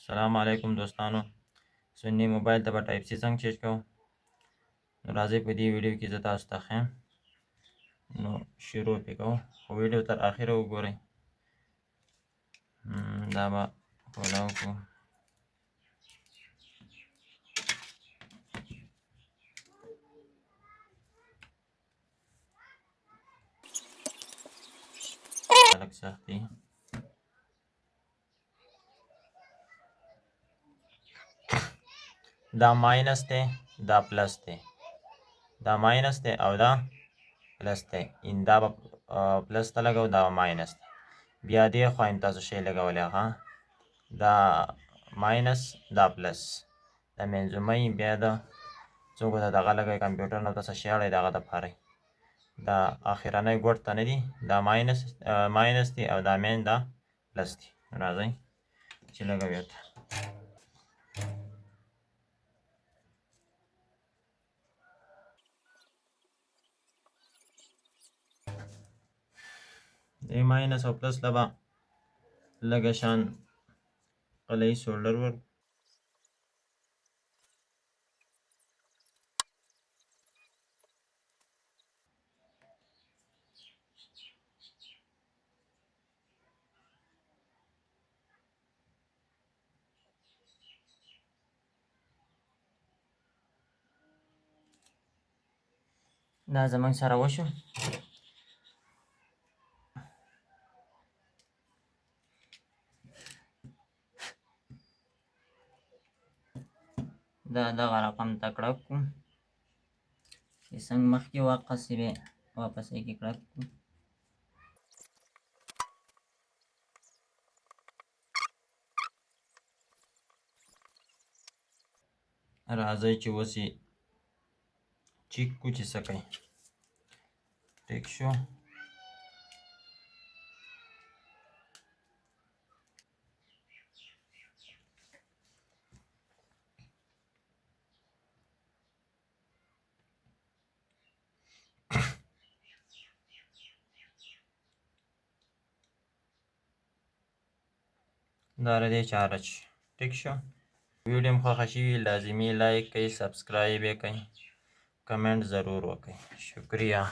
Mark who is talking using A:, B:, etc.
A: السلام علیکم دوستانو. سنی موبایل ته به ټایپ سی څنګه چینج کوو؟ نو راځئ په دې ویډیو کې زه تاسو ته ښیم. نو شروع پې کوو، خو ویډیو تر اخره وګورئ. دا به کولاو کړو. لږ سخت دی. دا ماینس دی، دا پلس دی. دا ماینس دی او دا پلس دی. دا به پلس ته لګوو، دا به ماینس دی. بیا دې خوا هم تاسو شی لګولی ښه. دا ماینس، دا پلس، دا منځومی بیا د څوکو ته دغه لګوئ، کمپیوټر نه تاسو شی اړئ د هغه دپاره دا اخرنی ګوټ ته نه دي، دا ماینس دی او دا مین دا پلس دی. راځئ چې لګوو یې ته. دې ماینس او پلس له به لږه شان قلعي سولډر ورکړو. دا زموږ سره وشو. دا دغه رقم ته کړک کړو، چې څنګه مخکې واقصې بیا واپس یې کې کړک کړو. راځئ چې اوس یې چیک کړو چې څه کوي. ټیک شو. دا د دې چارج ټیک شو. ویډیو مو خوښه شوي لازمي لایک کړئ، سبسکرایب یې کړئ، کمنټ ضرور وکړئ. شکریه.